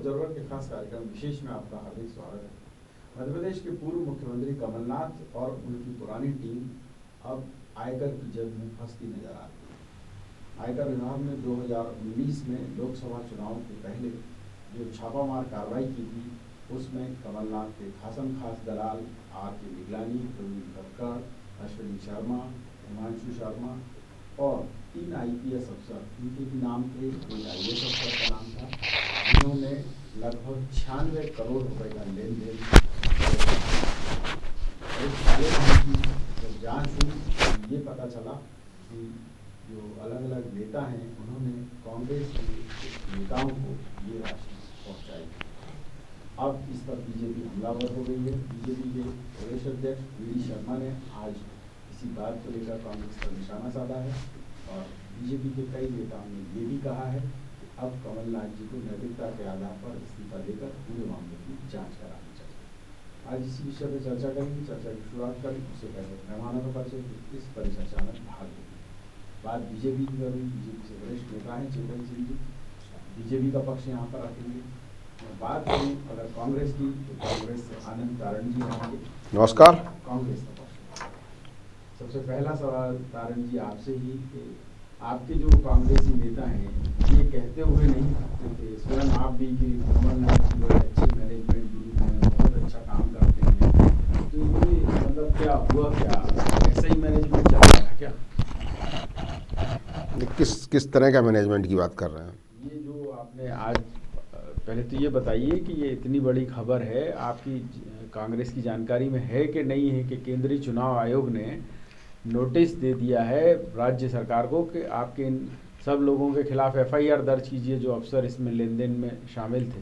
Observer के खास कार्यक्रम विशेष में आपका हार्दिक स्वागत है। मध्य प्रदेश के पूर्व मुख्यमंत्री कमलनाथ और उनकी पुरानी टीम अब आयकर की जद में फंसती नजर आ रही है। आयकर विभाग ने 2019 में लोकसभा चुनाव के पहले जो छापामार कार्रवाई की थी, उसमें कमलनाथ के खास दलाल R.K. निगलानी, प्रवीण कक्कड़, अश्विनी शर्मा, हिमांशु शर्मा और 3 IPS अफसर, इनके भी नाम थे, एक IAS अफसर का नाम था, जिन्होंने लगभग 96 करोड़ रुपए का लेन देन। जब जांच हुई ये पता चला कि जो अलग अलग नेता हैं उन्होंने कांग्रेस के नेताओं को ये राशि पहुंचाई। अब इस पर बीजेपी हमलावर हो गई है। बीजेपी के प्रदेश अध्यक्ष V.D. शर्मा ने आज इसी बात को लेकर कांग्रेस पर निशाना साधा है और बीजेपी के कई नेताओं ने ये भी कहा है कि अब कमलनाथ जी को नैतिकता के आधार पर इस्तीफा देकर पूरे मामले की जांच करानी चाहिए। आज इसी विषय पर चर्चा करेंगे। चर्चा की शुरुआत करें उससे पहले मेहमानों का परिचय, इस परिचर्चा में भाग लेंगे। बात बीजेपी की करेंगे। बीजेपी से वरिष्ठ नेता हैं चेतन सिंह जी, बीजेपी का पक्ष यहाँ पर रखेंगे। बात करें अगर कांग्रेस की, तो कांग्रेस से आनंद तारण जी रहेंगे। नमस्कार। कांग्रेस का पक्ष। सबसे पहला सवाल तारण जी आपसे ही कि आपके जो कांग्रेसी नेता हैं ये कहते हुए नहीं सकते थे, स्वयं आप भी कि कमलनाथ जी बड़े अच्छे मैनेजमेंट गुरु हैं, बहुत अच्छा काम करते हैं, तो ये मतलब क्या हुआ, क्या ऐसा ही मैनेजमेंट चल रहा है क्या? किस तरह का मैनेजमेंट की बात कर रहे हैं? ये जो आपने आज, पहले तो ये बताइए कि ये इतनी बड़ी खबर है, आपकी कांग्रेस की जानकारी में है कि नहीं है कि केंद्रीय चुनाव आयोग ने नोटिस दे दिया है राज्य सरकार को कि आपके इन सब लोगों के खिलाफ FIR दर्ज कीजिए जो अफसर इसमें लेन देन में शामिल थे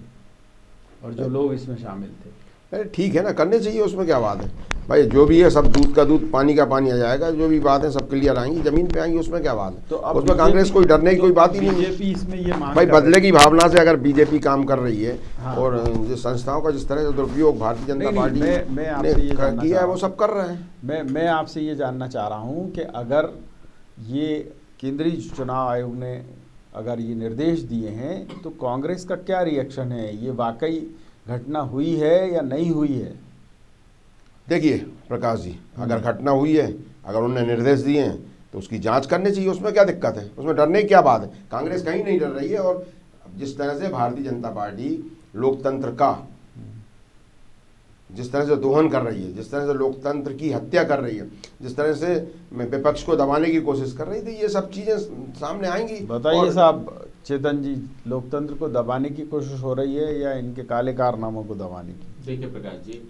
और जो लोग इसमें शामिल थे। अरे ठीक है ना, करने चाहिए, उसमें क्या बात है भाई। जो भी है सब दूध का दूध पानी का पानी आ जाएगा। जो भी बात है सब क्लियर आएंगी, जमीन पे आएंगी, उसमें क्या बात है। तो अब उसमें कांग्रेस कोई डरने की कोई बात ही नहीं। बीजेपी इसमें ये मांग भाई बदले की भावना से अगर बीजेपी काम कर रही है, हाँ, और जिस संस्थाओं का जिस तरह से दुरुपयोग भारतीय जनता पार्टी ने किया है वो सब कर रहे हैं। मैं आपसे ये जानना चाह रहा हूँ कि अगर ये केंद्रीय चुनाव आयोग ने अगर ये निर्देश दिए हैं तो कांग्रेस का क्या रिएक्शन है? ये वाकई घटना हुई है या नहीं हुई है? देखिए प्रकाश जी, अगर घटना हुई है, अगर उन्होंने निर्देश दिए हैं तो उसकी जांच करनी चाहिए। उसमें क्या दिक्कत है? उसमें डरने की क्या बात है? कांग्रेस कहीं नहीं डर रही है। और जिस तरह से भारतीय जनता पार्टी लोकतंत्र का जिस तरह से दोहन कर रही है, जिस तरह से लोकतंत्र की हत्या कर रही है, जिस तरह से विपक्ष को दबाने की कोशिश कर रही थी, ये सब चीजें सामने आएंगी। बताइए साहब चेतन जी, लोकतंत्र को दबाने की कोशिश हो रही है या इनके काले कारनामों को दबाने की? देखिए प्रकाश जी,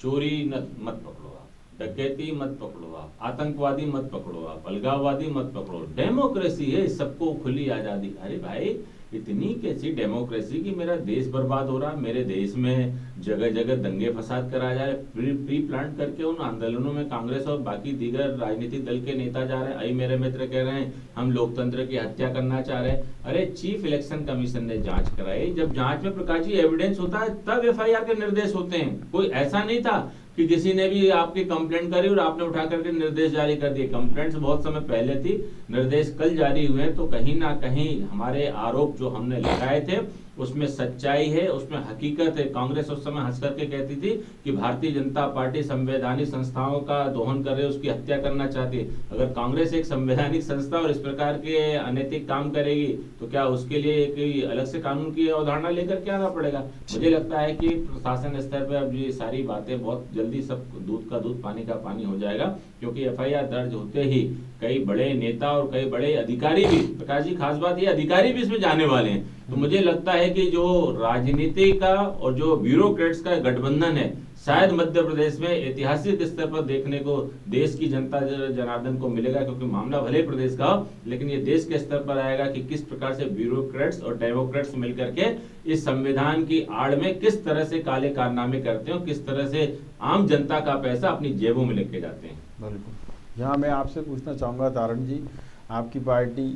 चोरी मत पकड़ो आप, डकैती मत पकड़ो आप, आतंकवादी मत पकड़ो आप, अलगाववादी मत पकड़ो। डेमोक्रेसी है, सबको खुली आजादी। अरे भाई इतनी कैसी डेमोक्रेसी कि मेरा देश बर्बाद हो रहा है, मेरे देश में जगह जगह दंगे फसाद करा जाए, प्री प्लान करके उन आंदोलनों में कांग्रेस और बाकी दीगर राजनीतिक दल के नेता जा रहे हैं। आई मेरे मित्र कह रहे हैं हम लोकतंत्र की हत्या करना चाह रहे हैं। अरे चीफ इलेक्शन कमीशन ने जांच कराई, जब जांच में प्रकाश जी एविडेंस होता है तब FIR के निर्देश होते हैं। कोई ऐसा नहीं था कि किसी ने भी आपकी कंप्लेंट करी और आपने उठा करके निर्देश जारी कर दिए। कंप्लेंट्स बहुत समय पहले थी, निर्देश कल जारी हुए, तो कहीं ना कहीं हमारे आरोप जो हमने लगाए थे उसमें सच्चाई है, उसमें हकीकत है। कांग्रेस उस समय हंस करके कहती थी कि भारतीय जनता पार्टी संवैधानिक संस्थाओं का दोहन कर रही है, उसकी हत्या करना चाहती है। अगर कांग्रेस एक संवैधानिक संस्था और इस प्रकार के अनैतिक काम करेगी तो क्या उसके लिए एक अलग से कानून की अवधारणा लेकर के आना पड़ेगा? मुझे लगता है कि प्रशासन स्तर पर अब ये सारी बातें बहुत जल्दी सब दूध का दूध पानी का पानी हो जाएगा, क्योंकि FIR दर्ज होते ही कई बड़े नेता और कई बड़े अधिकारी भी, प्रकाश जी खास बात ये अधिकारी भी इसमें जाने वाले हैं। तो मुझे लगता है कि जो राजनीति का और जो ब्यूरोक्रेट्स का गठबंधन है, शायद मध्य प्रदेश में ऐतिहासिक स्तर पर देखने को देश की जनता जनार्दन को मिलेगा। क्योंकि मामला भले प्रदेश का हो, लेकिन ये देश के स्तर पर आएगा कि किस प्रकार से ब्यूरोक्रेट्स और डेमोक्रेट्स मिलकर के इस संविधान की आड़ में किस तरह से काले कारनामे करते हैं, किस तरह से आम जनता का पैसा अपनी जेबों में लेके जाते हैं। बिल्कुल। यहाँ मैं आपसे पूछना चाहूँगा तारण जी, आपकी पार्टी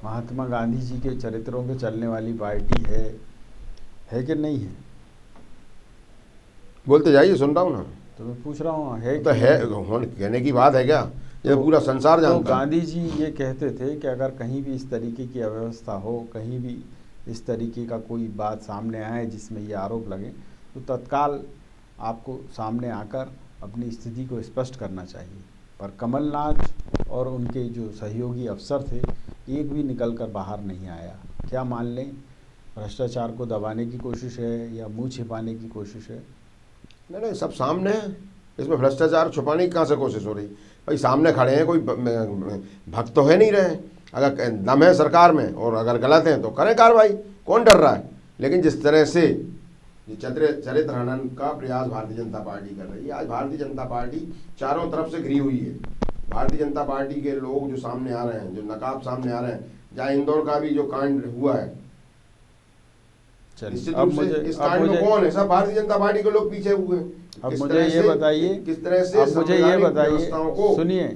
महात्मा गांधी जी के चरित्रों पे चलने वाली पार्टी है कि नहीं है? बोलते जाइए, सुन रहा हूँ ना। तो मैं पूछ रहा हूँ है तो है, कहने की बात है क्या? ये पूरा संसार जानता है। गांधी जी ये कहते थे कि अगर कहीं भी इस तरीके की अव्यवस्था हो, कहीं भी इस तरीके का कोई बात सामने आए जिसमें ये आरोप लगे, तो तत्काल आपको सामने आकर अपनी स्थिति को स्पष्ट करना चाहिए। पर कमलनाथ और उनके जो सहयोगी अफसर थे, एक भी निकल कर बाहर नहीं आया। क्या मान लें, भ्रष्टाचार को दबाने की कोशिश है या मुंह छिपाने की कोशिश है? नहीं नहीं, सब सामने है। इसमें भ्रष्टाचार छुपाने की कहाँ से कोशिश हो रही? भाई सामने खड़े हैं, कोई भक्त तो है नहीं रहे। अगर दम है सरकार में और अगर गलत है तो करें कार्रवाई, कौन डर रहा है? लेकिन जिस तरह से चरित्र हनन का प्रयास भारतीय जनता पार्टी कर रही है, आज भारतीय जनता पार्टी चारों तरफ से घिरी हुई है। भारतीय जनता पार्टी के लोग जो सामने आ रहे हैं, जो नकाब सामने आ रहे हैं, जहाँ इंदौर का भी जो कांड हुआ है, निश्चित रूप से इस कांड में कौन है? सब भारतीय जनता पार्टी के लोग पीछे हुए हैं। अब मुझे ये बताइए, किस तरह से, अब मुझे ये बताइए, को सुनिए,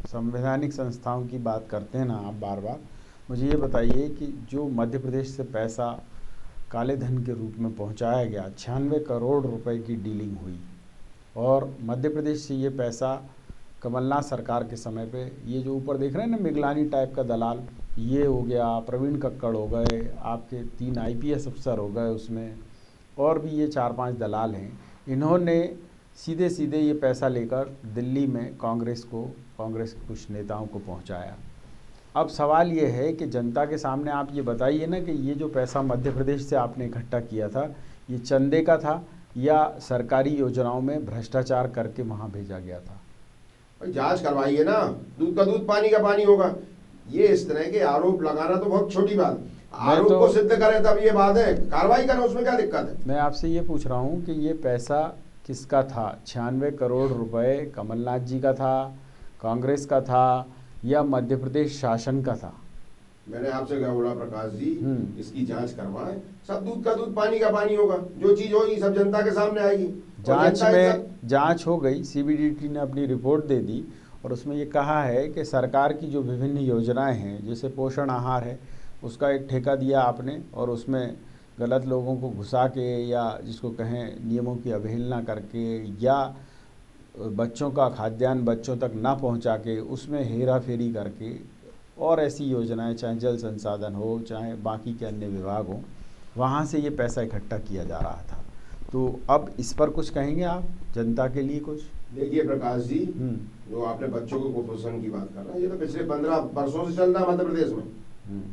संवैधानिक संस्थाओं की बात करते हैं ना आप बार बार, मुझे ये बताइए कि जो मध्य प्रदेश से पैसा काले धन के रूप में पहुंचाया गया, 96 करोड़ रुपए की डीलिंग हुई, और मध्य प्रदेश से ये पैसा कमलनाथ सरकार के समय पे, ये जो ऊपर देख रहे हैं ना मिगलानी टाइप का दलाल, ये हो गया, प्रवीण कक्कड़ हो गए, आपके 3 IPS अफसर हो गए उसमें, और भी ये 4-5 दलाल हैं, इन्होंने सीधे सीधे ये पैसा लेकर दिल्ली में कांग्रेस के कुछ नेताओं को पहुंचाया। अब सवाल ये है कि जनता के सामने आप ये बताइए ना कि ये जो पैसा मध्य प्रदेश से आपने इकट्ठा किया था, ये चंदे का था या सरकारी योजनाओं में भ्रष्टाचार करके वहाँ भेजा गया था? भाई जांच करवाइए ना, दूध का दूध पानी का पानी होगा। ये इस तरह के आरोप लगाना तो बहुत छोटी बात है, आरोप को सिद्ध करें तब ये बात है, कार्रवाई करें, उसमें क्या दिक्कत है? मैं आपसे ये पूछ रहा हूँ कि ये पैसा किसका था? 96 करोड़ रुपए कमलनाथ जी का था, कांग्रेस का था, या मध्य प्रदेश शासन का था? मैंने आपसे क्या बोला प्रकाश जी, इसकी जांच करवाएं, सब दूध का दूध पानी का पानी होगा, जो चीज होगी सब जनता के सामने आएगी। जांच हो गई, CBDT ने अपनी रिपोर्ट दे दी, और उसमें ये कहा है कि सरकार की जो विभिन्न योजनाएं हैं, जैसे पोषण आहार है, उसका एक ठेका दिया आपने, और उसमें गलत लोगों को घुसा के, या जिसको कहें नियमों की अवहेलना करके, या बच्चों का खाद्यान्न बच्चों तक ना पहुंचा के उसमें हेरा फेरी करके, और ऐसी योजनाएं, चाहे जल संसाधन हो, चाहे बाकी के अन्य विभाग हो, वहाँ से ये पैसा इकट्ठा किया जा रहा था। तो अब इस पर कुछ कहेंगे आप, जनता के लिए कुछ? देखिए प्रकाश जी, जो आपने बच्चों को कुपोषण की बात कर रहे हैं, ये तो पिछले 15 वर्षों से चल रहा है मध्य प्रदेश में।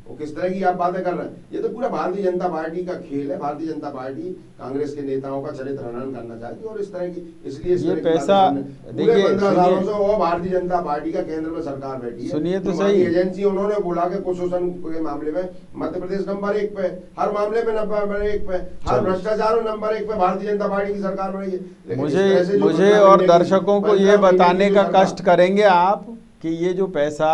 वो किस तरह की आप बातें कर रहे हैं? ये तो पूरा भारतीय जनता पार्टी का खेल है। भारतीय जनता पार्टी कांग्रेस के नेताओं का चरित्र हनन करना चाहती है, और इस तरह की, इसलिए ये पैसा देखिए, 15 सालों से वो भारतीय जनता पार्टी का केंद्र में सरकार बैठी है। सुनिए तो सही, एजेंसी उन्होंने बोला कि कुपोषण के मामले में मध्य प्रदेश नंबर 1 पे, हर मामले में नंबर 1 पे, हर भ्रष्टाचार में नंबर 1 पे भारतीय जनता पार्टी की सरकार बन रही है। मुझे और दर्शकों को ये बताने का कष्ट करेंगे आप कि ये जो पैसा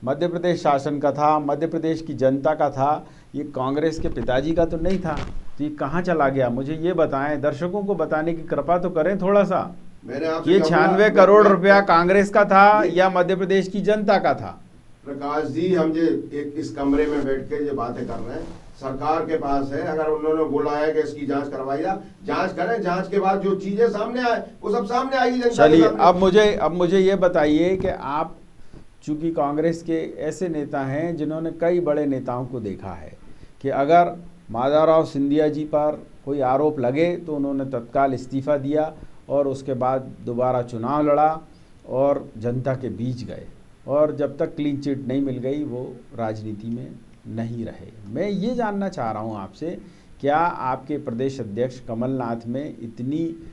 मध्य प्रदेश शासन का था, मध्य प्रदेश की जनता का था, ये कांग्रेस के पिताजी का तो नहीं था, तो ये कहाँ चला गया? मुझे ये बताएं, दर्शकों को बताने की कृपा तो करें थोड़ा सा। ये 96 करोड़ रुपया कांग्रेस का था या मध्य प्रदेश की जनता का था? प्रकाश जी, हम जो इस कमरे में बैठ के जो बातें कर रहे हैं, सरकार के पास है। अगर उन्होंने बोला है कि इसकी जांच करवाइए, जांच करें, जांच के बाद जो चीजें सामने आए वो सब सामने आएगी जनता के सामने। चलिए, अब मुझे ये बताइए कि आप चूंकि कांग्रेस के ऐसे नेता हैं जिन्होंने कई बड़े नेताओं को देखा है कि अगर माधवराव सिंधिया जी पर कोई आरोप लगे तो उन्होंने तत्काल इस्तीफा दिया, और उसके बाद दोबारा चुनाव लड़ा और जनता के बीच गए, और जब तक क्लीन चिट नहीं मिल गई वो राजनीति में नहीं रहे। मैं ये जानना चाह रहा हूँ आपसे, क्या आपके प्रदेश अध्यक्ष कमलनाथ में इतनी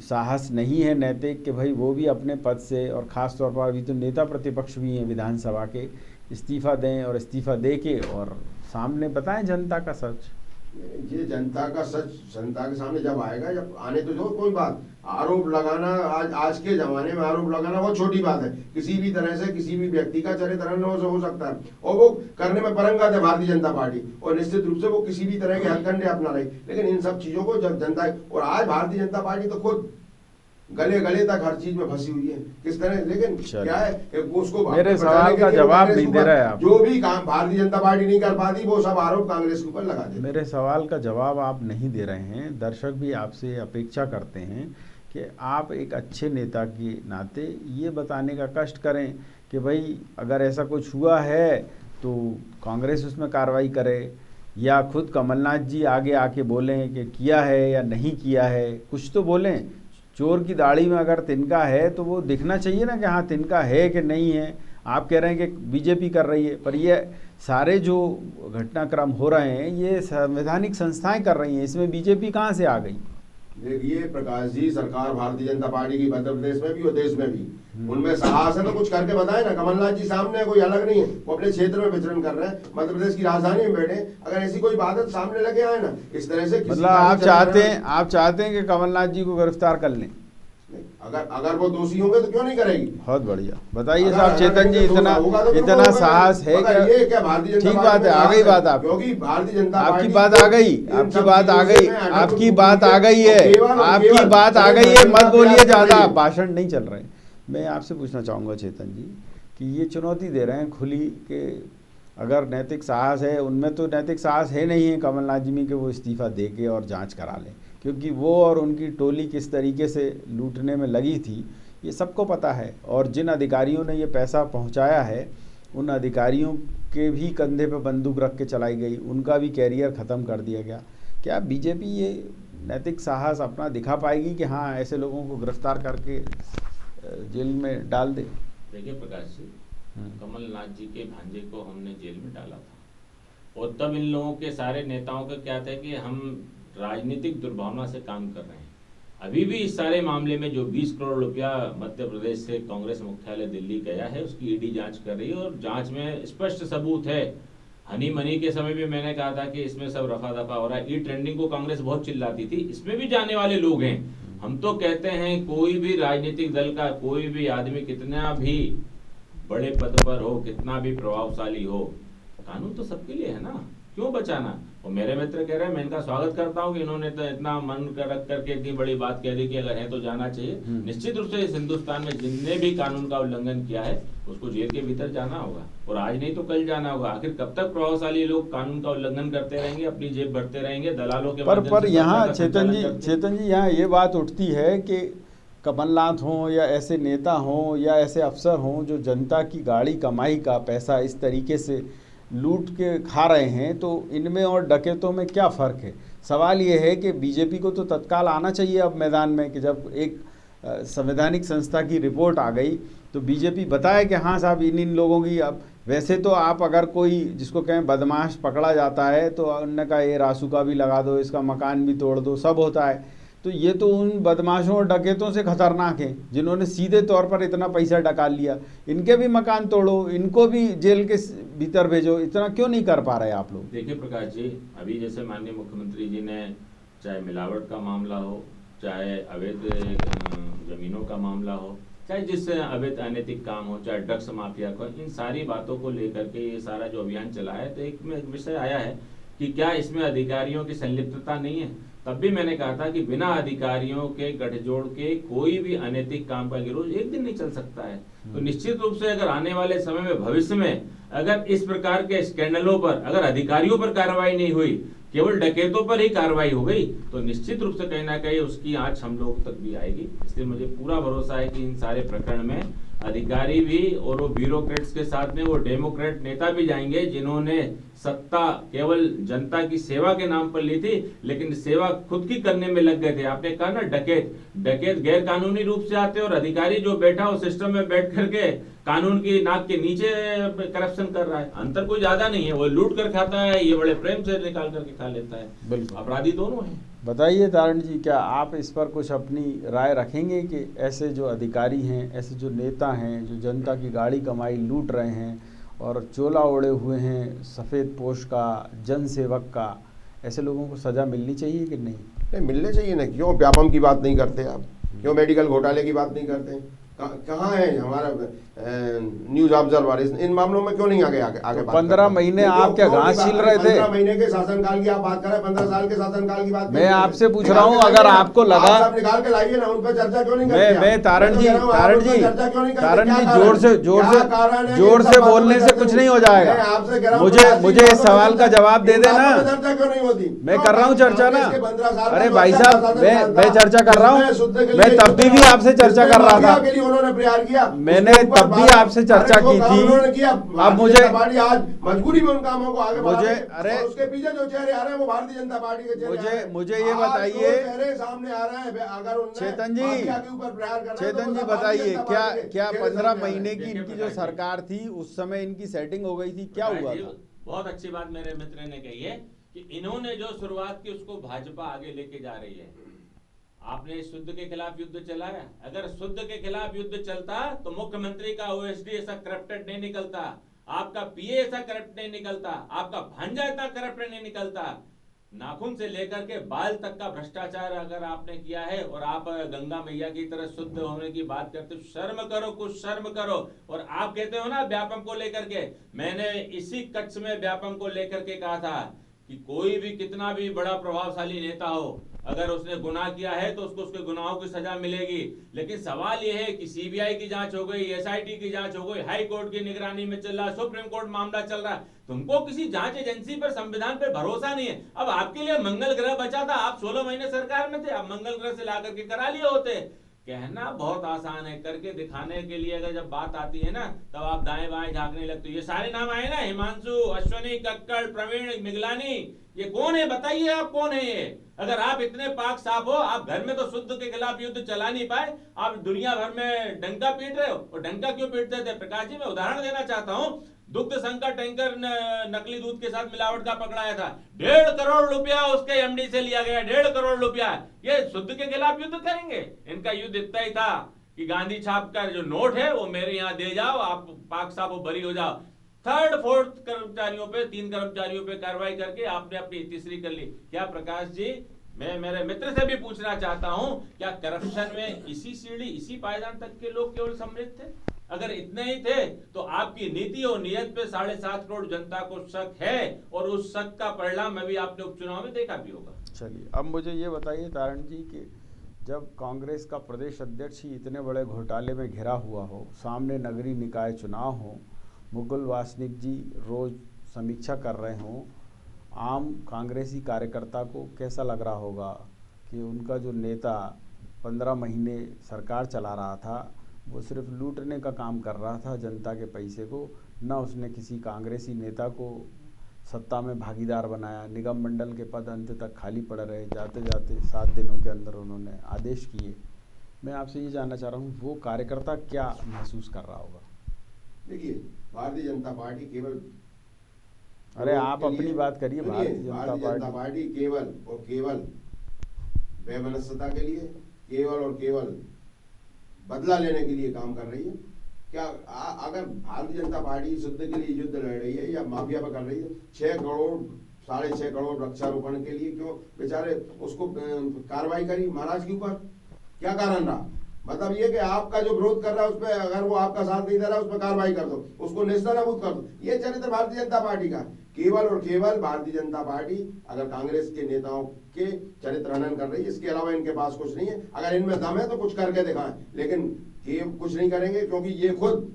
साहस नहीं है नैतिक कि भाई वो भी अपने पद से, और ख़ास तौर पर अभी तो नेता प्रतिपक्ष भी हैं विधानसभा के, इस्तीफा दें, और इस्तीफा दे के और सामने बताएं जनता का सच? ये जनता का सच जनता के सामने जब आएगा, जब आने तो जो कोई बात, आरोप लगाना आज के जमाने में आरोप लगाना बहुत छोटी बात है। किसी भी तरह से किसी भी व्यक्ति का चरित्र हनन हो सकता है, और वो करने में परंगत है भारतीय जनता पार्टी, और निश्चित रूप से वो किसी भी तरह के हथकंडे अपना रही। लेकिन इन सब चीजों को जब जनता, और आज भारतीय जनता पार्टी तो खुद गले तक हर चीज में फंसी हुई है, किस तरह। लेकिन क्या है, उसको मेरे सवाल का जवाब नहीं दे रहे आप। जो भी काम भारतीय जनता पार्टी नहीं कर पाती वो सब आरोप कांग्रेस के ऊपर लगा देते। मेरे सवाल का जवाब आप नहीं दे रहे हैं। दर्शक भी आपसे अपेक्षा करते हैं कि आप एक अच्छे नेता के नाते ये बताने का कष्ट करें कि भाई अगर ऐसा कुछ हुआ है तो कांग्रेस उसमें कार्रवाई करे, या खुद कमलनाथ जी आगे आके बोलें कि किया है या नहीं किया है, कुछ तो बोलें। चोर की दाढ़ी में अगर तिनका है तो वो दिखना चाहिए ना कि हाँ तिनका है कि नहीं है। आप कह रहे हैं कि बीजेपी कर रही है, पर ये सारे जो घटनाक्रम हो रहे हैं ये संवैधानिक संस्थाएं कर रही हैं, इसमें बीजेपी कहाँ से आ गई? देखिए प्रकाश जी, सरकार भारतीय जनता पार्टी की मध्य प्रदेश में भी और देश में भी, उनमें साहस है तो कुछ करके बताए ना। कमलनाथ जी सामने कोई अलग नहीं है, वो अपने क्षेत्र में विचरण कर रहे हैं, मध्य प्रदेश की राजधानी में बैठे। अगर ऐसी कोई बात है तो सामने लगे आए ना। इस तरह से मतलब आप चाहते हैं कि कमलनाथ जी को गिरफ्तार कर लें? अगर वो दोषी होंगे तो क्यों नहीं करेगी? बहुत बढ़िया, बताइए साहब चेतन जी, इतना साहस है क्या भारतीय जनता? ठीक बात है, आ गई बात आप, क्योंकि भारतीय जनता आपकी बात आ गई, आपकी बात आ गई, आपकी बात आ गई है, आपकी बात आ गई है। मत बोलिए ज्यादा, भाषण नहीं चल रहे। मैं आपसे पूछना चाहूँगा चेतन जी कि ये चुनौती दे रहे हैं खुली कि अगर नैतिक साहस है, उनमें तो नैतिक साहस है नहीं है कमलनाथ जी में कि वो इस्तीफा दे के और जांच करा लें, क्योंकि वो और उनकी टोली किस तरीके से लूटने में लगी थी ये सबको पता है। और जिन अधिकारियों ने ये पैसा पहुंचाया है उन अधिकारियों के भी कंधे पे बंदूक रख के चलाई गई, उनका भी कैरियर ख़त्म कर दिया गया। क्या बीजेपी ये नैतिक साहस अपना दिखा पाएगी कि हाँ ऐसे लोगों को गिरफ्तार करके जेल में डाल दे? देखिए प्रकाश जी, कमलनाथ जी के भांजे को हमने जेल में डाला था और तब इन लोगों के सारे नेताओं का क्या था कि हम राजनीतिक दुर्भावना से काम कर रहे हैं। अभी भी इस सारे मामले में जो 20 करोड़ रुपया मध्य प्रदेश से कांग्रेस मुख्यालय दिल्ली गया है उसकी ईडी जांच कर रही है और जांच में स्पष्ट सबूत है। हनी मनी के समय भी मैंने कहा था कि इसमें सब रफा दफा हो रहा है। ई ट्रेंडिंग को कांग्रेस बहुत चिल्लाती थी, इसमें भी जाने वाले लोग हैं। हम तो कहते हैं कोई भी राजनीतिक दल का कोई भी आदमी कितना भी बड़े पद पर हो, कितना भी प्रभावशाली हो, कानून तो सबके लिए है ना, क्यों बचाना? और मेरे मित्र कह रहे हैं, मैं इनका स्वागत करता हूं कि इन्होंने तो इतना मन कर रख करके इतनी बड़ी बात कह दी कि अगर है तो जाना चाहिए। निश्चित रूप से इस हिंदुस्तान में जिनने भी कानून का उल्लंघन किया है उसको जेल के भीतर जाना होगा और आज नहीं तो कल जाना होगा। आखिर कब तक प्रभावशाली लोग कानून का उल्लंघन करते रहेंगे, अपनी जेब भरते रहेंगे दलालों के पर यहाँ चेतन जी यहाँ ये बात उठती है कि कमलनाथ हों या ऐसे नेता हों या ऐसे अफसर हों जो जनता की गाड़ी कमाई का पैसा इस तरीके से लूट के खा रहे हैं, तो इनमें और डकैतों में क्या फ़र्क है? सवाल ये है कि बीजेपी को तो तत्काल आना चाहिए अब मैदान में कि जब एक संवैधानिक संस्था की रिपोर्ट आ गई तो बीजेपी बताए कि हाँ साहब इन लोगों की। अब वैसे तो आप अगर कोई जिसको कहें बदमाश पकड़ा जाता है तो उन्होंने कहा ये रासुका भी लगा दो, इसका मकान भी तोड़ दो, सब होता है। तो ये तो उन बदमाशों और डकैतों से खतरनाक है जिन्होंने सीधे तौर पर इतना पैसा डकाल लिया। इनके भी मकान तोड़ो, इनको भी जेल के भीतर भेजो, इतना क्यों नहीं कर पा रहे आप लोग? देखिए प्रकाश जी, अभी जैसे माननीय मुख्यमंत्री जी ने चाहे मिलावट का मामला हो, चाहे अवैध जमीनों का मामला हो, चाहे जिससे अवैध अनैतिक काम हो, चाहे ड्रग्स माफिया को, इन सारी बातों को लेकर के ये सारा जो अभियान चला है तो एक विषय आया है कि क्या इसमें अधिकारियों की संलिप्तता नहीं है। तब भी मैंने कहा था कि बिना अधिकारियों के गठजोड़ के कोई भी अनैतिक काम का गिरोह एक दिन नहीं चल सकता है। तो निश्चित रूप से अगर आने वाले समय में भविष्य में अगर इस प्रकार के स्कैंडलों पर अगर अधिकारियों पर कार्रवाई नहीं हुई, केवल डकैतों पर ही कार्रवाई हो गई, तो निश्चित रूप से कहीं ना कहीं उसकी आंच हम लोगों तक भी आएगी। इसलिए मुझे पूरा भरोसा है कि इन सारे प्रकरण में अधिकारी भी और वो ब्यूरोक्रेट्स के साथ में वो डेमोक्रेट नेता भी जाएंगे जिन्होंने सत्ता केवल जनता की सेवा के नाम पर ली थी, लेकिन सेवा खुद की करने में लग गए थे। आपने कहा ना डकैत गैर कानूनी रूप से आते और अधिकारी जो बैठा हो सिस्टम में बैठ करके कानून की नाक के नीचे करप्शन कर रहा है। अंतर कोई ज्यादा नहीं है, वो लूट कर खाता है, ये बड़े प्रेम से निकाल करके खा लेता है। बिल्कुल, अपराधी दोनों हैं। बताइए तारण जी, क्या आप इस पर कुछ अपनी राय रखेंगे कि ऐसे जो अधिकारी हैं, ऐसे जो नेता हैं जो जनता की गाड़ी कमाई लूट रहे हैं और चोला ओढ़े हुए हैं सफ़ेद पोश का, जन सेवक का, ऐसे लोगों को सज़ा मिलनी चाहिए कि नहीं? नहीं मिलने चाहिए ना। क्यों व्यापम की बात नहीं करते आप? क्यों मेडिकल घोटाले की बात नहीं करते? कहाँ है हमारा न्यूज ऑब्जर्वर? इन मामलों में क्यों नहीं आगे 15 महीने आप क्या घास छील रहे थे? 15 महीने के शासनकाल की आप बात कर रहे हैं, 15 साल के शासनकाल की बात मैं आपसे पूछ रहा हूँ। अगर आपको लगा आप निकाल के लाइए ना, उन पर चर्चा क्यों नहीं करते? मैं तारण जी जोर से बोलने से कुछ नहीं हो जाएगा। मुझे इस सवाल का जवाब दे देना। चर्चा क्यों नहीं होती? मैं कर रहा हूँ चर्चा ना। अरे भाई साहब, मैं चर्चा कर रहा हूँ। मैं तब भी आपसे चर्चा कर रहा था। उन्होंने प्रयास किया। मैंने उसके ऊपर तब भी आपसे चर्चा की थी। उन्होंने किया। अब मुझे पार्टी आज मजबूरी में उन कामों को आगे बढ़ा रही है। अरे और उसके पीछे जो चेहरे आ रहे हैं वो भारतीय जनता पार्टी के चेहरे आ रहे हैं। मुझे ये आज बताइए, जो चेहरे सामने आ रहे हैं, अगर उनने चेतन जी, माफिया के ऊपर प्रहार करना है तो चेतन वो जी सब भारतीय बताइए, जनता क्या पार्टी के क्या चेहरे 15 सामने आ रहे हैं। महीने की इनकी जो सरकार थी उस समय इनकी सेटिंग हो गई थी, क्या हुआ था? बहुत अच्छी बात मेरे मित्र ने कही है कि इन्होंने जो शुरुआत की उसको भाजपा आगे लेके जा रही है। आपने शुद्ध के खिलाफ युद्ध चलाया, अगर शुद्ध के खिलाफ युद्ध चलता तो मुख्यमंत्री का ओएसडी ऐसा करप्टेड नहीं निकलता, आपका पीए ऐसा करप्ट नहीं निकलता, आपका भांजा इतना करप्ट नहीं निकलता। नाखून से लेकर के बाल तक का भ्रष्टाचार अगर आपने किया है और आप गंगा मैया की तरह शुद्ध होने की बात करते हो, शर्म करो, कुछ शर्म करो। और आप कहते हो ना व्यापम को लेकर के, मैंने इसी कच्छ में व्यापम को लेकर के कहा था कि कोई भी कितना भी बड़ा प्रभावशाली नेता हो, अगर उसने गुनाह किया है तो उसको उसके गुनाहों की सजा मिलेगी। लेकिन सवाल यह है कि सीबीआई की जांच हो गई, एसआईटी की जांच हो गई, हाई कोर्ट की निगरानी में चल रहा है, सुप्रीम कोर्ट मामला चल रहा है, तुमको किसी जांच एजेंसी पर, संविधान पर भरोसा नहीं है। अब आपके लिए मंगल ग्रह बचा था, आप 16 महीने सरकार में थे, आप मंगल ग्रह से ला करके करा लिए होते। कहना बहुत आसान है, करके दिखाने के लिए अगर जब बात आती है ना तब आप दाएं बाएं झांकने लगते हो। ये सारे नाम आए ना, हिमांशु, अश्वनी, कक्कड़, प्रवीण, मिगलानी, ये कौन है? बताइए आप कौन है ये? अगर आप इतने पाक साफ हो, आप घर में तो शुद्ध के खिलाफ युद्ध चला नहीं पाए, आप दुनिया भर में डंका पीट रहे हो। और डंका क्यों पीटते थे? प्रकाश जी, मैं उदाहरण देना चाहता हूं। दुग्ध संघ का टैंकर नकली दूध के साथ मिलावट का पकड़ाया था, 1.5 करोड़ रुपया उसके एमडी से लिया गया, 1.5 करोड़ रुपया। ये शुद्ध के खिलाफ युद्ध करेंगे? इनका युद्ध इतना ही था कि गांधी छाप का जो नोट है वो मेरे यहाँ दे जाओ, आप पाक साफ हो, बरी हो जाओ। थर्ड फोर्थ कर्मचारियों पे, 3 कर्मचारियों पे कार्रवाई करके आपने अपनी तीसरी कर ली। क्या प्रकाश जी, मैं मेरे मित्र से भी पूछना चाहता हूं, क्या करप्शन में इसी सीढ़ी, इसी पायदान तक के लोग केवल सम्मिलित थे? अगर इतने ही थे तो आपकी नीति और नियत पे 7.5 करोड़ जनता को शक है, और उस शक का परिणाम अभी आपने उपचुनाव में देखा भी होगा। चलिए, अब मुझे ये बताइए तारण जी कि जब कांग्रेस का प्रदेश अध्यक्ष ही इतने बड़े घोटाले में घिरा हुआ हो, सामने नगरीय निकाय चुनाव हो, मुकुल वासनिक जी रोज समीक्षा कर रहे हों, आम कांग्रेसी कार्यकर्ता को कैसा लग रहा होगा कि उनका जो नेता 15 महीने सरकार चला रहा था वो सिर्फ लूटने का काम कर रहा था जनता के पैसे को, ना उसने किसी कांग्रेसी नेता को सत्ता में भागीदार बनाया, निगम मंडल के पद अंत तक खाली पड़ रहे, जाते जाते 7 दिनों के अंदर उन्होंने आदेश किए। मैं आपसे ये जानना चाह रहा हूँ, वो कार्यकर्ता क्या महसूस कर रहा होगा? देखिए, भारतीय जनता पार्टी केवल, अरे आप अपनी बात करिए। भारतीय जनता पार्टी केवल और केवल बेमनस्सता के लिए, केवल और केवल बदला लेने के लिए काम कर रही है। क्या अगर भारतीय जनता पार्टी शुद्ध के लिए युद्ध लड़ रही है या माफिया पर कर रही है, 6 करोड़ 6.5 करोड़ वृक्षारोपण के लिए क्यों बेचारे उसको कार्रवाई करी महाराज के ऊपर? क्या कारण रहा? मतलब ये कि आपका जो विरोध कर रहा है उस पर, अगर वो आपका साथ नहीं दे रहा है उस पर कार्रवाई कर दो, उसको नेस्तनाबूद कर दो। ये चरित्र भारतीय जनता पार्टी का। केवल और केवल भारतीय जनता पार्टी अगर कांग्रेस के नेताओं के चरित्र हनन कर रही है, इसके अलावा इनके पास कुछ नहीं है। अगर इनमें दम है तो कुछ करके दिखाएं, लेकिन ये कुछ नहीं करेंगे क्योंकि ये खुद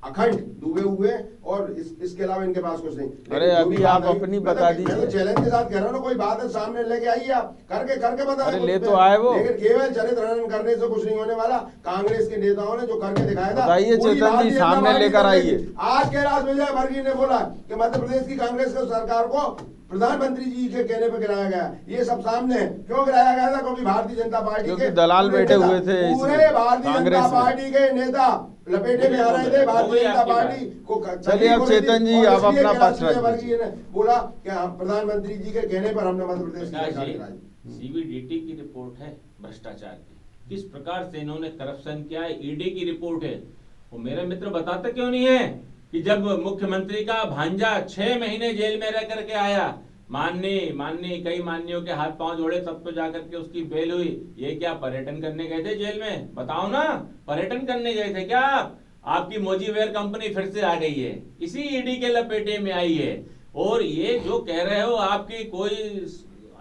अखंड डूबे हुए और इसके अलावा इनके पास कुछ नहीं। अरे अभी आप अपनी बता दीजिए। मैं तो चैलेंज के साथ कह रहा हूँ ना, कोई बात है सामने लेके आइए, आप करके बता। अरे ले तो आए वो, लेकिन केवल चरित्र हनन करने से कुछ नहीं होने वाला। कांग्रेस के नेताओं ने जो करके दिखाया था, बताइए चेतन जी, सामने लेकर आइए। आज कैलाश विजयवर्गीय ने बोला कि मध्य प्रदेश की कांग्रेस की सरकार को प्रधानमंत्री जी के कहने पर गिराया गया। ये सब सामने है। क्यों गिराया गया था? क्योंकि भारतीय जनता पार्टी के दलाल बैठे हुए थे, पूरे भारतीय जनता पार्टी के नेता लपेटे में आ रहे थे भारतीय जनता पार्टी को। चलिए अब चेतन जी आप अपना पक्ष रखिए। ने बोला कि प्रधानमंत्री जी के कहने पर हमने मध्य प्रदेश की सरकार गिराई। सीबीडीटी की रिपोर्ट है भ्रष्टाचार की, किस प्रकार से इन्होंने करप्शन किया है, ईडी की रिपोर्ट है। वो मेरे मित्र बताते क्यों नहीं है कि जब मुख्यमंत्री का भांजा 6 महीने जेल में रह करके आया, माननीय कई माननीयों के हाथ पांव जोड़े तब तो जाकर के उसकी बेल हुई। ये क्या पर्यटन करने गए थे जेल में? बताओ ना, पर्यटन करने गए थे क्या आप? आपकी मोजीवेयर कंपनी फिर से आ गई है, इसी ईडी के लपेटे में आई है। और ये जो कह रहे हो आपकी कोई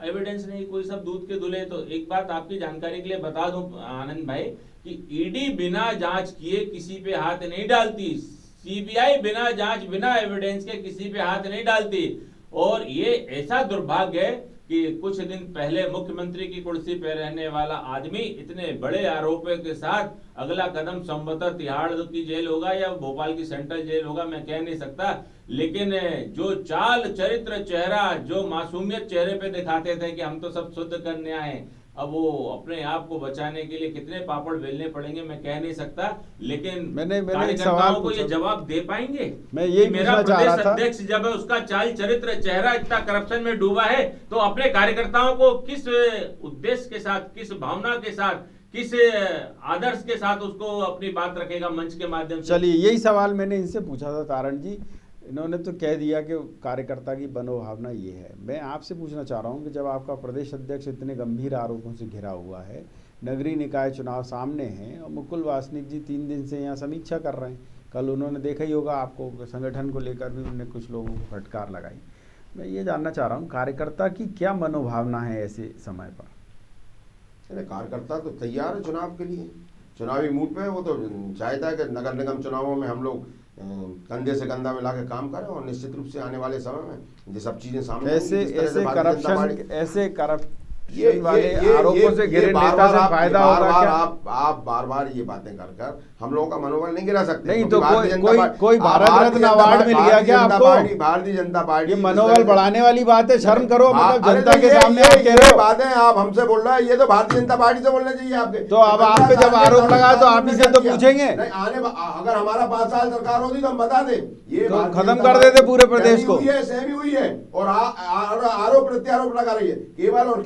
एविडेंस नहीं, कोई सब दूध के धुले। तो एक बात आपकी जानकारी के लिए बता दूं आनंद भाई कि ईडी बिना जांच किए किसी पे हाथ नहीं डालती, सीबीआई बिना जांच बिना एविडेंस के किसी पे हाथ नहीं डालती। और ये ऐसा दुर्भाग्य है कि कुछ दिन पहले मुख्यमंत्री की कुर्सी पे रहने वाला आदमी इतने बड़े आरोपों के साथ अगला कदम संभवतः तिहाड़ की जेल होगा या भोपाल की सेंट्रल जेल होगा, मैं कह नहीं सकता, लेकिन जो चाल चरित्र चेहरा जो मासूमियत चेहरे पे दिखाते थे कि हम तो सब शुद्ध करने आए, अब वो अपने आप को बचाने के लिए कितने पापड़ बेलने पड़ेंगे मैं कह नहीं सकता, लेकिन मैंने एक कार्यकर्ताओं सवाल को ये पूछा। जवाब दे पाएंगे? मैं यही कि मेरा पूछना चाह रहा प्रदेश था। अध्यक्ष जब उसका चाल चरित्र चेहरा इतना करप्शन में डूबा है तो अपने कार्यकर्ताओं को किस उद्देश्य के साथ, किस भावना के साथ, किस आदर्श के साथ उसको अपनी बात रखेगा मंच के माध्यम से? चलिए, यही सवाल मैंने इनसे पूछा था तारण जी, इन्होंने तो कह दिया कि कार्यकर्ता की मनोभावना ये है। मैं आपसे पूछना चाह रहा हूँ कि जब आपका प्रदेश अध्यक्ष इतने गंभीर आरोपों से घिरा हुआ है, नगरीय निकाय चुनाव सामने हैं और मुकुल वासनिक जी 3 दिन से यहाँ समीक्षा कर रहे हैं, कल उन्होंने देखा ही होगा आपको, संगठन को लेकर भी उन्होंने कुछ लोगों को फटकार लगाई। मैं ये जानना चाह रहा हूँ कार्यकर्ता की क्या मनोभावना है ऐसे समय पर? कार्यकर्ता तो तैयार है चुनाव के लिए, चुनावी मूड पे है। वो तो चाहता है कि नगर निगम चुनावों में हम लोग कंधे से कंधा मिला के काम करें और निश्चित रूप से आने वाले समय में ये सब चीजें सामने ऐसे करप्शन वाले आरोपों से घिरे नेता से फायदा होगा क्या? आप बार बार ये बातें कर हम लोगों का मनोबल नहीं गिरा सकते। नहीं तो कोई भारत रत्न अवार्ड मिल गया क्या आपको? भारतीय जनता पार्टी ये मनोबल बढ़ाने वाली बात है, शर्म करो। मतलब जनता के सामने आप कह रहे हो बातें, आप हमसे बोल रहे हैं, ये तो भारतीय जनता पार्टी से बोलना चाहिए आपके। तो अब आप पे जब आरोप लगा तो आप ही से तो पूछेंगे। अगर हमारा 5 साल सरकार होती तो हम बता दें, ये तो खत्म कर देते पूरे प्रदेश को। सहमी हुई है और आरोप प्रत्यारोप लगा रही है केवल और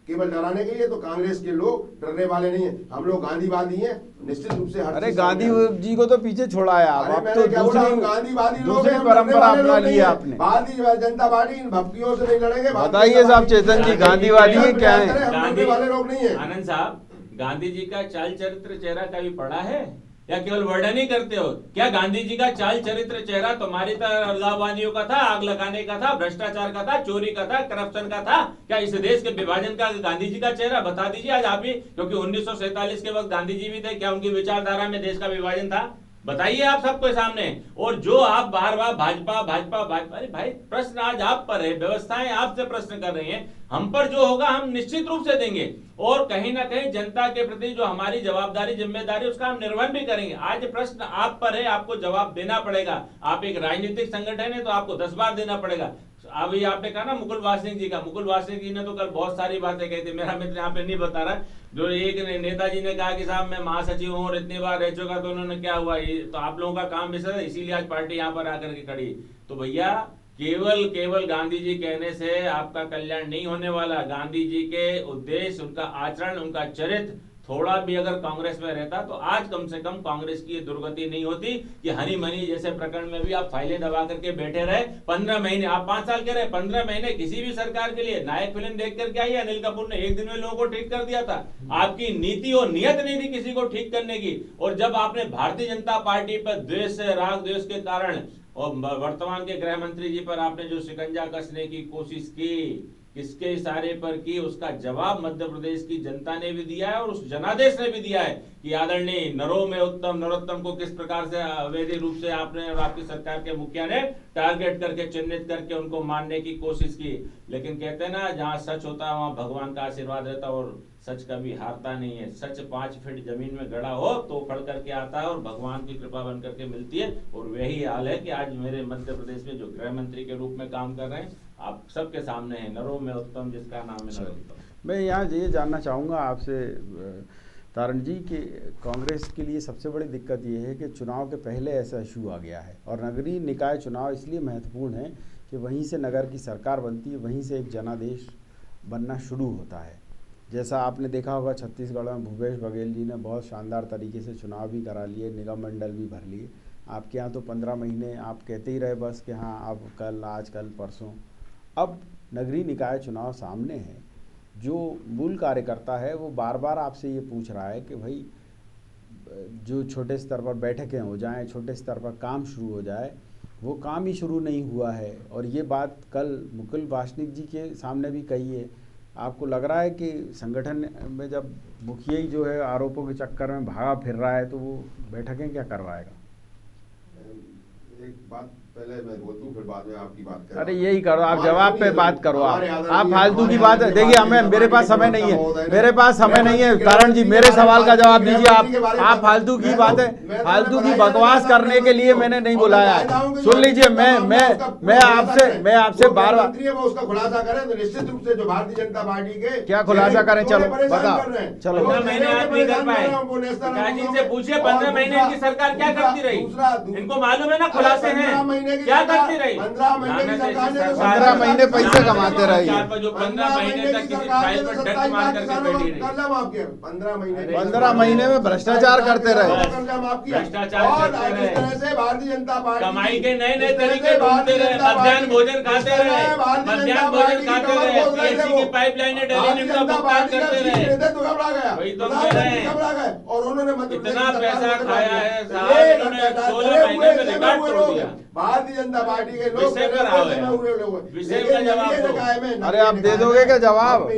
केवल डराने के लिए। तो कांग्रेस के लोग डरने वाले नहीं है, हम लोग गांधीवादी हैं निश्चित रूप से। अरे गांधी जी को तो पीछे छोड़ा है आप, अब तो गांधीवादी लोग दूसरी परंपरा अपना ली है आपने। भारतीय जनता पार्टी इन भक्तियों से नहीं लड़ेंगे। बताइए साहब चेतन जी, गांधीवादी है क्या है? गांधी वाले लोग नहीं है। आनंद साहब, गांधी जी का चाल चरित्र चेहरा कभी पढ़ा है या केवल वर्णन ही करते हो? क्या गांधी जी का चाल चरित्र चेहरा तुम्हारी तरह अलगाववादियों का था, आग लगाने का था, भ्रष्टाचार का था, चोरी का था, करप्शन का था? क्या इस देश के विभाजन का गांधी जी का चेहरा? बता दीजिए आज आप ही, क्योंकि 1947 के वक्त गांधी जी भी थे। क्या उनकी विचारधारा में देश का विभाजन था? बताइए आप सबके सामने। और जो आप बार बार भाजपा, अरे भाई प्रश्न आज आप पर है, व्यवस्थाएं आपसे प्रश्न कर रही हैं, हम पर जो होगा हम निश्चित रूप से देंगे और कहीं ना कहीं जनता के प्रति जो हमारी जवाबदारी जिम्मेदारी उसका हम निर्वहन भी करेंगे। आज प्रश्न आप पर है, आपको जवाब देना पड़ेगा। आप एक राजनीतिक संगठन है तो आपको 10 बार देना पड़ेगा। अभी आपने कहा ना मुकुल वासनिक जी का, मुकुल वासनिक जी ने तो कल बहुत सारी बातें कही थी, मेरा मित्र यहाँ पे नहीं बता रहा। जो एक नेताजी ने कहा कि साहब मैं महासचिव हूँ और इतनी बार रह चुका, तो उन्होंने क्या हुआ, ये तो आप लोगों का काम भी सर, इसीलिए आज पार्टी यहाँ पर आकर के खड़ी। तो भैया केवल गांधी जी कहने से आपका कल्याण नहीं होने वाला। गांधी जी के उद्देश्य, उनका आचरण, उनका चरित्र थोड़ा भी अगर कांग्रेस में रहता तो आज कम से कम कांग्रेस की ये दुर्गति नहीं होती कि हनी मनी जैसे प्रकरण में भी आप फाइलें दबा करके बैठे रहे 15 महीने। आप 5 साल के रहे, 15 महीने किसी भी सरकार के लिए नायक फिल्म देख करके आई, अनिल कपूर ने 1 दिन में लोगों को ठीक कर दिया था। आपकी नीति और नियत नहीं थी किसी को ठीक करने की। और जब आपने भारतीय जनता पार्टी पर द्वेष, राग द्वेष के कारण और वर्तमान के गृह मंत्री जी पर आपने जो शिकंजा कसने की कोशिश की, किसके इशारे पर की, उसका जवाब मध्य प्रदेश की जनता ने भी दिया है और उस जनादेश ने भी दिया है कि आदरणीय नरो में उत्तम नरोत्तम को किस प्रकार से अवैध रूप से आपने और आपकी सरकार के मुखिया ने टारगेट करके, चिन्हित करके उनको मारने की कोशिश की। लेकिन कहते हैं ना, जहां सच होता है वहां भगवान का आशीर्वाद रहता है और सच कभी हारता नहीं है। सच 5 फीट जमीन में गड़ा हो तो उखड़ करके आता है और भगवान की कृपा बन करके मिलती है। और वही हाल है कि आज मेरे मध्य प्रदेश में जो गृह मंत्री के रूप में काम कर रहे हैं, आप सबके सामने है, नरो में उत्तम जिसका नाम है नरोत्तम। मैं यहाँ ये जानना चाहूँगा आपसे तारण जी कि कांग्रेस के लिए सबसे बड़ी दिक्कत ये है कि चुनाव के पहले ऐसा इशू आ गया है और नगरीय निकाय चुनाव इसलिए महत्वपूर्ण है कि वहीं से नगर की सरकार बनती है, वहीं से एक जनादेश बनना शुरू होता है। जैसा आपने देखा होगा छत्तीसगढ़ में भूपेश बघेल जी ने बहुत शानदार तरीके से चुनाव भी करा लिए, निगम मंडल भी भर लिए। आपके यहाँ तो 15 महीने आप कहते ही रहे बस कि हाँ अब कल, आज कल, परसों। अब नगरीय निकाय चुनाव सामने है, जो मूल कार्यकर्ता है वो बार बार आपसे ये पूछ रहा है कि भाई जो छोटे स्तर पर बैठकें हो जाएं, छोटे स्तर पर काम शुरू हो जाए, वो काम ही शुरू नहीं हुआ है। और ये बात कल मुकुल वासनिक जी के सामने भी कही है। आपको लग रहा है कि संगठन में जब मुखिया ही जो है आरोपों के चक्कर में भागा फिर रहा है तो वो बैठकें क्या करवाएगा? एक बात पहले मैं बोल दूं फिर बाद में आपकी बात करें। अरे यही करो, आप जवाब पे बात करो। आप फालतू हमारे की बात है, आदरणीय देखिए हमें, मेरे पास समय नहीं है, मेरे पास समय नहीं है। तारण जी मेरे सवाल का जवाब दीजिए। आप फालतू की बात है, फालतू की बकवास करने के लिए मैंने नहीं बुलाया है। सुन लीजिए, मैं आपसे बार बार उसका खुलासा करें तो निश्चित रूप से जो भारतीय जनता पार्टी के क्या खुलासा करें, चलो बताओ, चलो। 15 महीने आप नहीं कर पाए, प्रकाश जी से पूछिए 15 महीने इनकी सरकार क्या करती रही, इनको मालूम है ना खुलासे हैं, क्या करती रही। 15 महीने की सरकार ने 15 महीने पैसे कमाते रही। जो 15 महीने तक किसी फाइल पर डंक मार करके बैठी रही। 15 महीने में भ्रष्टाचार करते रहे, भ्रष्टाचार करते रहे, भारतीय जनता पार्टी कमाई के नए नए तरीके ढूंढते रहे, मध्याह्न भोजन खाते रहे, मध्याह्न भोजन खाते रहे, पीएससी की पाइपलाइनें डेली नीट का भुगतान करते रहे। वही तो कह रहे हैं, और उन्होंने इतना पैसा खाया है साहब, इन्होंने 16 महीने में रिकॉर्ड तोड़ दिया। भारतीय जनता पार्टी के लोग विषय पर आओ यार, विषय का जवाब दो। अरे आप दे दोगे क्या जवाब?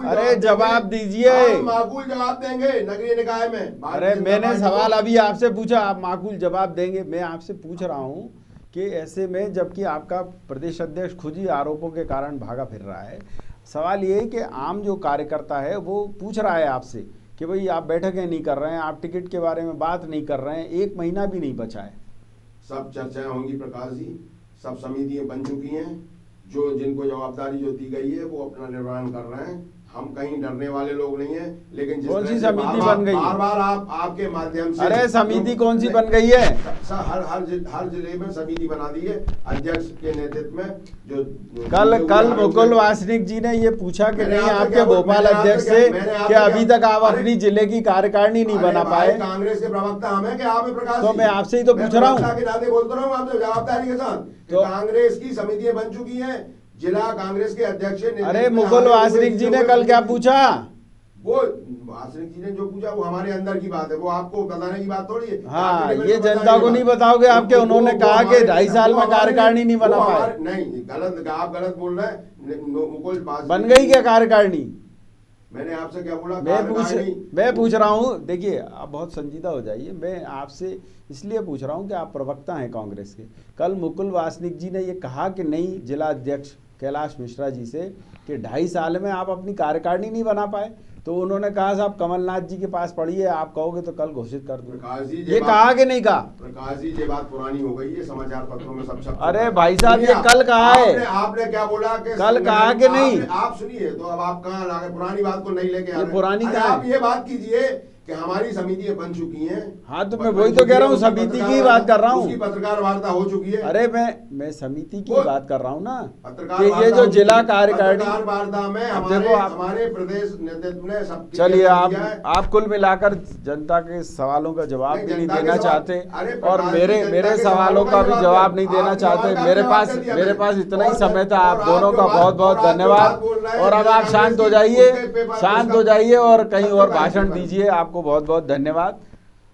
अरे जवाब दीजिए, माकूल जवाब देंगे नगरीय निकाय में। अरे मैंने सवाल अभी आपसे पूछा, आप माकूल जवाब देंगे? मैं आपसे पूछ रहा हूँ कि ऐसे में, जबकि आपका प्रदेश अध्यक्ष खुद ही आरोपों के कारण भागा फिर रहा है, सवाल ये है कि आम जो कार्यकर्ता है वो पूछ रहा है आपसे कि भाई आप बैठकें नहीं कर रहे हैं, आप टिकट के बारे में बात नहीं कर रहे हैं, 1 महीना भी नहीं बचा है। सब चर्चाएं होंगी प्रकाश जी, सब समितियां बन चुकी हैं, जो जिनको जवाबदारी जो दी गई है वो अपना निर्वहन कर रहे हैं। हम कहीं डरने वाले लोग नहीं हैं, लेकिन जिस कौन सी तरह से समिति बन गई? बार बार आपके माध्यम से, अरे समिति कौन सी बन गई है? हर जिले में समिति बना दी है अध्यक्ष के नेतृत्व में। जो कल मुकुल वासनिक जी ने ये पूछा कि नहीं आपके भोपाल अध्यक्ष से कि अभी तक आप अपनी जिले की कार्यकारिणी नहीं बना पाए। कांग्रेस के प्रवक्ता हमें क्या आप प्रकाश, तो मैं आपसे ही तो पूछ रहा हूँ, बोलता रहा हूँ आपसे जवाबदारी के साथ। तो कांग्रेस की समितियां बन चुकी हैं, जिला कांग्रेस के अध्यक्ष। अरे मुकुल वासनिक जी ने कल क्या पूछा? वो वासनिक जी ने जो पूछा वो हमारे अंदर की बात है, वो आपको बताने की बात थोड़ी है। हाँ, ये जनता को नहीं बताओगे आपके, उन्होंने कहा कि 2.5 साल में कार्यकारिणी नहीं बना पाए। नहीं, गलत, आप गलत बोल रहे हैं। मुकुल बन गई क्या कार्यकारिणी? मैंने आपसे क्या बोला? मैं पूछ रहा हूँ, देखिए आप बहुत संजीदा हो जाइए। मैं आपसे इसलिए पूछ रहा हूँ कि आप प्रवक्ता हैं कांग्रेस के। कल मुकुल वासनिक जी ने ये कहा कि नहीं, जिला अध्यक्ष कैलाश मिश्रा जी से, कि 2.5 साल में आप अपनी कार्यकारिणी नहीं बना पाए। तो उन्होंने कहा साहब कमलनाथ जी के पास पढ़िए, आप कहोगे तो कल घोषित कर दूं। ये कहा कि नहीं कहा? प्रकाश जी, ये बात पुरानी हो गई है, समाचार पत्रों में सब छप। अरे भाई साहब, ये कल कहा है। आपने क्या बोला कि कल कहा कि नहीं? आप सुनिए तो, अब आप कहाँ ला गए? पुरानी बात को नहीं लेके आ रहे। पुरानी कहाँ? आप ये बात कीजिए कि हमारी समितियां बन चुकी हैं। हाँ, तो मैं वही तो कह रहा हूँ, समिति की बात कर रहा हूँ। उसकी पत्रकार वार्ता हो चुकी है। अरे मैं समिति की बात कर रहा हूँ ना, पत्रकार कि ये जो जिला कार्यकारिणी, पत्रकार वार्ता में हमारे प्रदेश नेतृत्व ने सब। चलिए आप कुल मिलाकर जनता के सवालों का जवाब भी नहीं देना चाहते, और मेरे सवालों का भी जवाब नहीं देना चाहते। मेरे पास इतना ही समय था। आप दोनों का बहुत बहुत धन्यवाद, और अब आप शांत हो जाइए और कहीं और भाषण दीजिए। आपको बहुत बहुत धन्यवाद।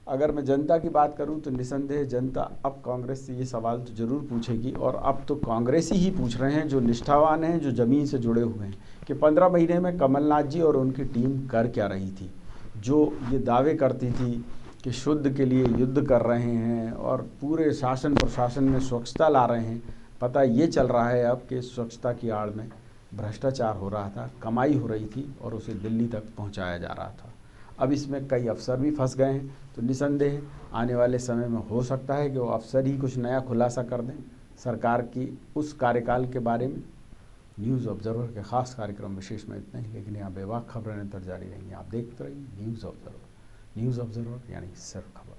अगर मैं जनता की बात करूं तो निसंदेह जनता अब कांग्रेस से ये सवाल तो जरूर पूछेगी, और अब तो कांग्रेसी ही पूछ रहे हैं, जो निष्ठावान हैं, जो ज़मीन से जुड़े हुए हैं, कि 15 महीने में कमलनाथ जी और उनकी टीम कर क्या रही थी, जो ये दावे करती थी कि शुद्ध के लिए युद्ध कर रहे हैं और पूरे शासन प्रशासन में स्वच्छता ला रहे हैं। पता ये चल रहा है अब कि स्वच्छता की आड़ में भ्रष्टाचार हो रहा था, कमाई हो रही थी, और उसे दिल्ली तक पहुँचाया जा रहा था। अब इसमें कई अफसर भी फंस गए हैं, तो निसंदेह आने वाले समय में हो सकता है कि वो अफसर ही कुछ नया खुलासा कर दें सरकार की उस कार्यकाल के बारे में। न्यूज़ ऑब्जर्वर के खास कार्यक्रम विशेष में इतना ही, लेकिन यहाँ बेबाक खबरें निरंतर जारी रहेंगी। आप देखते रहिए न्यूज़ ऑब्जर्वर यानी सिर्फ खबर।